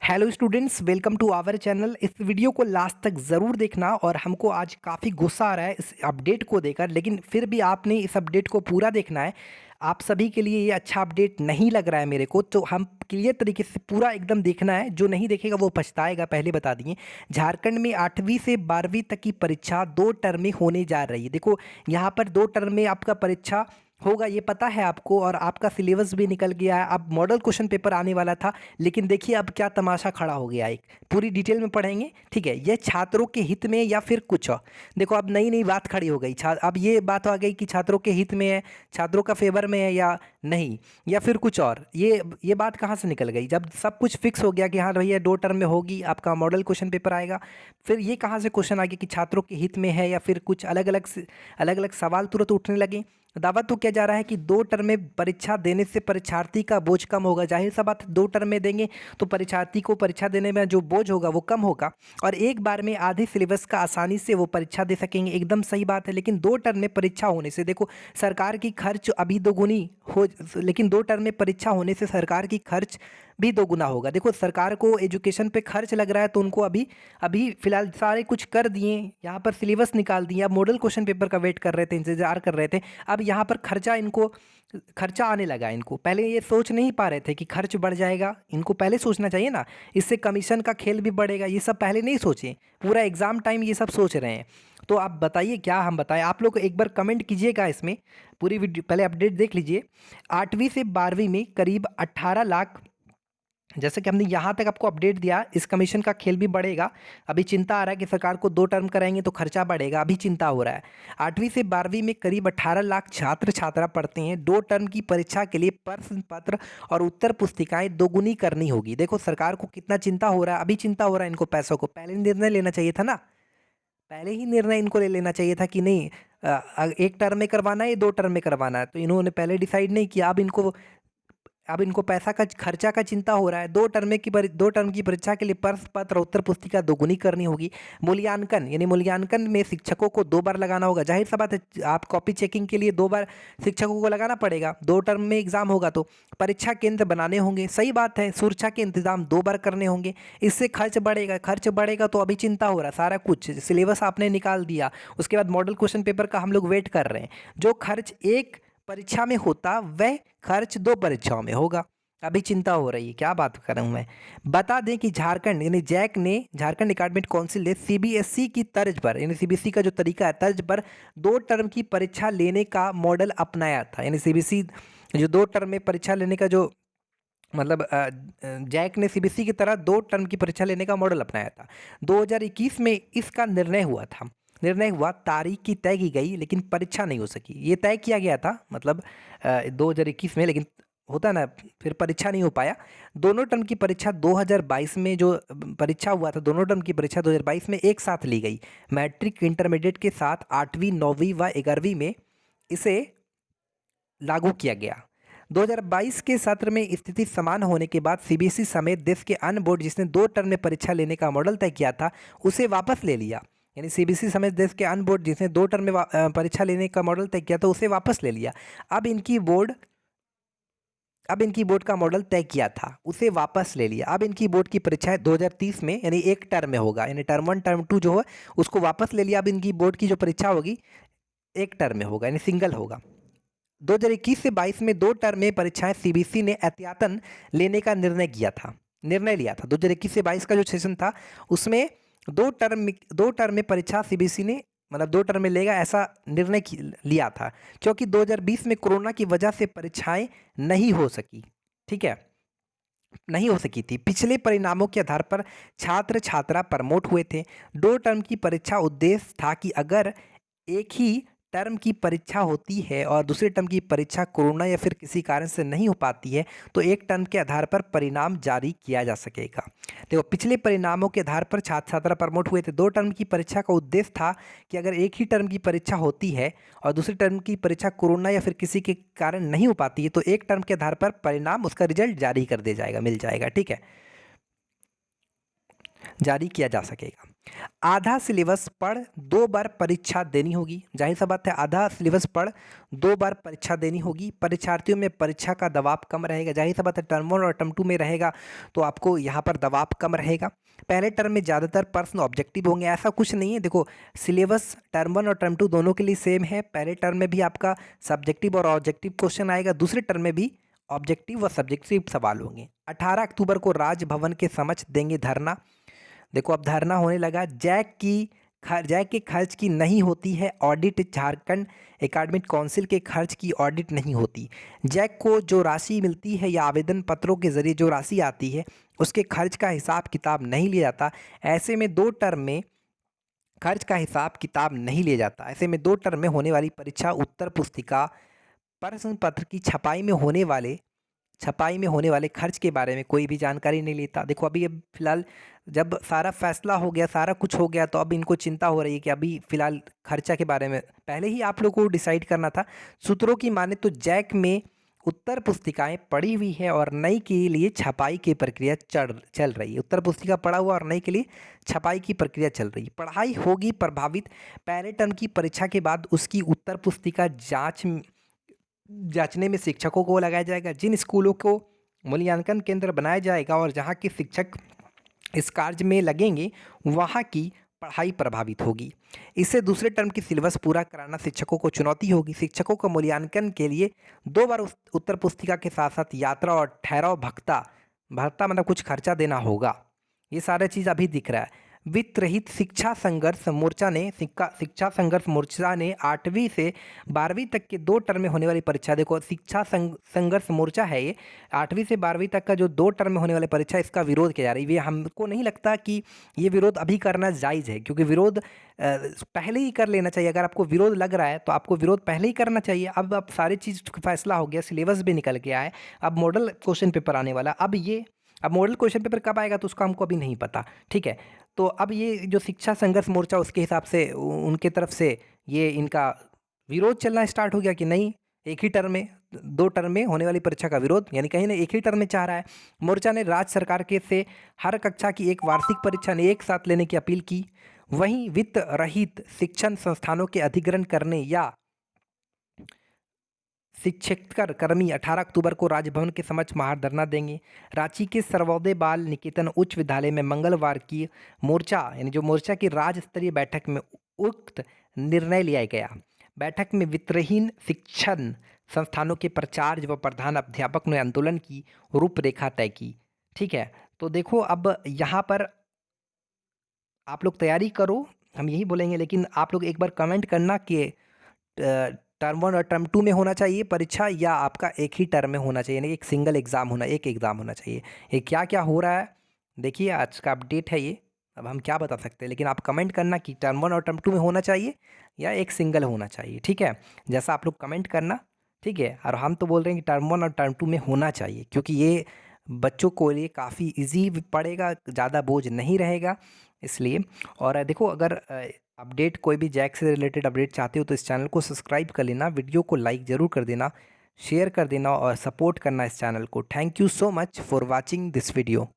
Hello students, welcome to our channel. इस video को last तक ज़रूर देखना। और हमको आज काफ़ी गुस्सा आ रहा है इस अपडेट को देखकर, लेकिन फिर भी आपने इस अपडेट को पूरा देखना है। आप सभी के लिए ये अच्छा अपडेट नहीं लग रहा है मेरे को, तो हम क्लियर तरीके से पूरा एकदम देखना है। जो नहीं देखेगा वो पछताएगा, पहले बता दिए। झारखंड में 8वीं से 12वीं तक की परीक्षा 2 टर्म में होने जा रही है। देखो, यहाँ पर 2 टर्म में आपका परीक्षा होगा, ये पता है आपको, और आपका सिलेबस भी निकल गया है। अब मॉडल क्वेश्चन पेपर आने वाला था, लेकिन देखिए अब क्या तमाशा खड़ा हो गया। एक पूरी डिटेल में पढ़ेंगे, ठीक है। यह छात्रों के हित में या फिर कुछ और। देखो, अब नई नई बात खड़ी हो गई। अब ये बात आ गई कि छात्रों के हित में है, छात्रों का फेवर में है या नहीं, या फिर कुछ और। ये बात कहाँ से निकल गई? जब सब कुछ फिक्स हो गया कि हाँ भैया 2 टर्म में होगी, आपका मॉडल क्वेश्चन पेपर आएगा, फिर ये कहाँ से क्वेश्चन आ गया कि छात्रों के हित में है या फिर कुछ? अलग अलग सवाल तुरंत उठने लगे। दावा तो किया जा रहा है कि 2 टर्म में परीक्षा देने से परीक्षार्थी का बोझ कम होगा। जाहिर सा बात, 2 टर्म में देंगे तो परीक्षार्थी को परीक्षा देने में जो बोझ होगा वो कम होगा, और एक बार में आधे सिलेबस का आसानी से वो परीक्षा दे सकेंगे। एकदम सही बात है। लेकिन 2 टर्म में परीक्षा होने से देखो, सरकार की खर्च अभी दोगुनी हो, लेकिन 2 टर्म में परीक्षा होने से सरकार की खर्च भी दोगुना होगा। देखो, सरकार को एजुकेशन पे खर्च लग रहा है, तो उनको अभी अभी फिलहाल सारे कुछ कर दिए, यहाँ पर सिलेबस निकाल दिए। अब मॉडल क्वेश्चन पेपर का वेट कर रहे थे, इंतजार कर रहे थे। अब यहाँ पर खर्चा आने लगा इनको। पहले ये सोच नहीं पा रहे थे कि खर्च बढ़ जाएगा, इनको पहले सोचना चाहिए ना। इससे कमीशन का खेल भी बढ़ेगा, ये सब पहले नहीं सोचे। पूरा एग्जाम टाइम ये सब सोच रहे हैं। तो आप बताइए, क्या हम बताएं? आप लोग एक बार कमेंट कीजिएगा इसमें। पूरी वीडियो पहले अपडेट देख लीजिए। 8वीं से 12वीं में करीब 18 लाख, जैसे कि हमने यहाँ तक आपको अपडेट दिया, इस कमीशन का खेल भी बढ़ेगा। अभी चिंता आ रहा है कि सरकार को 2 टर्म कराएंगे तो खर्चा बढ़ेगा, अभी चिंता हो रहा है। 8वीं से 12वीं में करीब 18 लाख छात्र छात्रा पढ़ते हैं। 2 टर्म की परीक्षा के लिए प्रश्न पत्र और उत्तर पुस्तिकाएं दोगुनी करनी होगी। देखो, सरकार को कितना चिंता हो रहा है, अभी चिंता हो रहा है इनको पैसों को। पहले निर्णय लेना चाहिए था ना, पहले ही निर्णय इनको ले लेना चाहिए था कि नहीं, 1 टर्म में करवाना है या 2 टर्म में करवाना है। तो इन्होंने पहले डिसाइड नहीं किया। अब इनको पैसा का खर्चा का चिंता हो रहा है। 2 टर्म की परीक्षा के लिए प्रश्न पत्र और उत्तर पुस्तिका दोगुनी करनी होगी। मूल्यांकन, यानी मूल्यांकन में शिक्षकों को 2 बार लगाना होगा। जाहिर सा बात है, आप कॉपी चेकिंग के लिए 2 बार शिक्षकों को लगाना पड़ेगा। 2 टर्म में एग्जाम होगा तो परीक्षा केंद्र बनाने होंगे। सही बात है, सुरक्षा के इंतजाम 2 बार करने होंगे। इससे खर्च बढ़ेगा तो अभी चिंता हो रहा है। सारा कुछ सिलेबस आपने निकाल दिया, उसके बाद मॉडल क्वेश्चन पेपर का हम लोग वेट कर रहे हैं। जो खर्च एक परीक्षा में होता, वह खर्च 2 परीक्षाओं में होगा। अभी चिंता हो रही है। क्या बात कर रहा हूँ मैं? बता दें कि झारखंड यानी जैक ने, झारखंड एकेडमिक काउंसिल ने सीबीएसई की तर्ज पर, यानी सीबीएसई का जो तरीका है, तर्ज पर 2 टर्म की परीक्षा लेने का मॉडल अपनाया था। यानी सीबीएसई जो 2 टर्म में परीक्षा लेने का जो मतलब जैक ने सीबीएसई की तरह 2 टर्म की परीक्षा लेने का मॉडल अपनाया था। 2021 में इसका निर्णय हुआ, तारीख की तय की गई, लेकिन परीक्षा नहीं हो सकी। ये तय किया गया था, मतलब 2021 में, लेकिन होता ना, फिर परीक्षा नहीं हो पाया। दोनों टर्म की परीक्षा 2022 में जो परीक्षा हुआ था, दोनों टर्म की परीक्षा 2022 में एक साथ ली गई। मैट्रिक इंटरमीडिएट के साथ 8वीं 9वीं व 11वीं में इसे लागू किया गया। 2022 के सत्र में स्थिति समान होने के बाद सीबीएसई समेत देश के अन्य बोर्ड जिसने 2 टर्म में परीक्षा लेने का मॉडल तय किया था, उसे वापस ले लिया। यानी सीबीएसई समेत देश के अन्य बोर्ड जिसने 2 टर्म में परीक्षा लेने का मॉडल तय किया था, उसे वापस ले लिया। अब इनकी बोर्ड का मॉडल तय किया था, उसे वापस ले लिया। अब इनकी बोर्ड की परीक्षाएं 2030 में, यानी 1 टर्म में होगा, यानी टर्म 1 टर्म 2 जो है उसको वापस ले लिया। अब इनकी बोर्ड की जो परीक्षा होगी 1 टर्म में होगा, यानी सिंगल होगा। 2021 से 22 में 2 टर्म में परीक्षाएं सीबीएसई ने एहतियातन लेने का निर्णय लिया था। 2021 से 22 का जो सेशन था, उसमें 2 टर्म में परीक्षा सीबीएसई ने, मतलब 2 टर्म में लेगा, ऐसा लिया था, क्योंकि 2020 में कोरोना की वजह से परीक्षाएं नहीं हो सकी। ठीक है, नहीं हो सकी थी। पिछले परिणामों के आधार पर छात्र छात्रा प्रमोट हुए थे। 2 टर्म की परीक्षा उद्देश्य था कि अगर एक ही टर्म की परीक्षा होती है और दूसरे टर्म की परीक्षा कोरोना या फिर किसी कारण से नहीं हो पाती है, तो 1 टर्म के आधार पर परिणाम जारी किया जा सकेगा। देखो, पिछले परिणामों के आधार पर छात्र छात्रा प्रमोट हुए थे। 2 टर्म की परीक्षा का उद्देश्य था कि अगर एक ही टर्म की परीक्षा होती है और दूसरी टर्म की परीक्षा कोरोना या फिर किसी के कारण नहीं हो पाती है, तो 1 टर्म के आधार पर परिणाम, उसका रिजल्ट जारी कर दिया जाएगा, मिल जाएगा। ठीक है, जारी किया जा सकेगा। आधा सिलेबस पढ़ 2 बार परीक्षा देनी होगी। ज़ाहिर सा बात है, आधा सिलेबस पढ़ 2 बार परीक्षा देनी होगी। परीक्षार्थियों में परीक्षा का दबाव कम रहेगा। ज़ाहिर सा बात है, टर्म 1 और टर्म 2 में रहेगा तो आपको यहाँ पर दबाव कम रहेगा। पहले टर्म में ज़्यादातर प्रश्न ऑब्जेक्टिव होंगे, ऐसा कुछ नहीं है। देखो, सिलेबस टर्म 1 और टर्म 2 दोनों के लिए सेम है। पहले टर्म में भी आपका सब्जेक्टिव और ऑब्जेक्टिव क्वेश्चन आएगा, दूसरे टर्म में भी ऑब्जेक्टिव व सब्जेक्टिव सवाल होंगे। 18 अक्टूबर को राजभवन के समक्ष देंगे धरना। देखो, अब धरना होने लगा। जैक के खर्च की नहीं होती है ऑडिट। झारखंड एकेडमिक काउंसिल के खर्च की ऑडिट नहीं होती। जैक को जो राशि मिलती है या आवेदन पत्रों के ज़रिए जो राशि आती है उसके खर्च का हिसाब किताब नहीं लिया जाता। ऐसे में 2 टर्म में खर्च का हिसाब किताब नहीं लिया जाता। ऐसे में 2 टर्म में होने वाली परीक्षा उत्तर पुस्तिका प्रश्न पत्र की छपाई में होने वाले खर्च के बारे में कोई भी जानकारी नहीं लेता। देखो, अभी अब फिलहाल जब सारा फैसला हो गया, सारा कुछ हो गया, तो अब इनको चिंता हो रही है कि अभी फिलहाल खर्चा के बारे में पहले ही आप लोगों को डिसाइड करना था। सूत्रों की माने तो जैक में उत्तर पुस्तिकाएं पड़ी हुई है और नई के लिए छपाई की प्रक्रिया चल रही है। उत्तर पुस्तिका पड़ा हुआ और नई के लिए छपाई की प्रक्रिया चल रही है। पढ़ाई होगी प्रभावित। पहले टर्म की परीक्षा के बाद उसकी उत्तर पुस्तिका जांचने में शिक्षकों को लगाया जाएगा। जिन स्कूलों को मूल्यांकन केंद्र बनाया जाएगा और जहां के शिक्षक इस कार्य में लगेंगे, वहां की पढ़ाई प्रभावित होगी। इससे दूसरे टर्म की सिलेबस पूरा कराना शिक्षकों को चुनौती होगी। शिक्षकों को मूल्यांकन के लिए 2 बार उत्तर पुस्तिका के साथ साथ यात्रा और ठहराव भत्ता भत्ता मतलब कुछ खर्चा देना होगा। ये सारा चीज़ अभी दिख रहा है। वित्त रहित शिक्षा संघर्ष मोर्चा ने 8वीं से 12वीं तक के 2 टर्म में होने वाली परीक्षा। देखो, संघर्ष मोर्चा है ये। 8वीं से 12वीं तक का जो 2 टर्म में होने वाली परीक्षा, इसका विरोध किया जा रहा है। ये हमको नहीं लगता कि ये विरोध अभी करना जायज़ है, क्योंकि विरोध पहले ही कर लेना चाहिए। अगर आपको विरोध लग रहा है तो आपको विरोध पहले ही करना चाहिए। अब सारी चीज़ फैसला हो गया, सिलेबस भी निकल के आया है, अब मॉडल क्वेश्चन पेपर आने वाला। अब मॉडल क्वेश्चन पेपर कब आएगा तो उसका हमको अभी नहीं पता, ठीक है। तो अब ये जो शिक्षा संघर्ष मोर्चा, उसके हिसाब से उनके तरफ से ये इनका विरोध चलना स्टार्ट हो गया कि नहीं, एक ही टर्म में 2 टर्म में होने वाली परीक्षा का विरोध, यानी कहीं ना एक ही टर्म में चाह रहा है। मोर्चा ने राज्य सरकार के से हर कक्षा की एक वार्षिक परीक्षा ने एक साथ लेने की अपील की। वहीं वित्त रहित शिक्षण संस्थानों के अधिग्रहण करने या शिक्षक कर्मी 18 अक्टूबर को राजभवन के समक्ष महाधरना देंगे। रांची के सर्वोदय बाल निकेतन उच्च विद्यालय में मंगलवार की मोर्चा यानी जो मोर्चा की राज्य स्तरीय बैठक में उक्त निर्णय लिया गया। बैठक में वित्तहीन शिक्षण संस्थानों के प्राचार्य व प्रधान अध्यापक ने आंदोलन की रूपरेखा तय की। ठीक है, तो देखो, अब यहाँ पर आप लोग तैयारी करो, हम यही बोलेंगे। लेकिन आप लोग एक बार कमेंट करना कि टर्म 1 और टर्म 2 में होना चाहिए परीक्षा, या आपका एक ही टर्म में होना चाहिए, यानी एक सिंगल एग्ज़ाम एक एग्ज़ाम होना चाहिए। ये क्या क्या हो रहा है, देखिए आज का अपडेट है ये। अब हम क्या बता सकते हैं, लेकिन आप कमेंट करना कि टर्म 1 और टर्म 2 में होना चाहिए या एक सिंगल होना चाहिए, ठीक है। जैसा आप लोग कमेंट करना, ठीक है। और हम तो बोल रहे हैं कि टर्म 1 और टर्म 2 में होना चाहिए, क्योंकि ये बच्चों को लिए काफ़ी ईजी पड़ेगा, ज़्यादा बोझ नहीं रहेगा इसलिए। और देखो, अगर अपडेट कोई भी जैक से रिलेटेड अपडेट चाहते हो तो इस चैनल को सब्सक्राइब कर लेना, वीडियो को लाइक ज़रूर कर देना, शेयर कर देना और सपोर्ट करना इस चैनल को। Thank you so much for watching this video.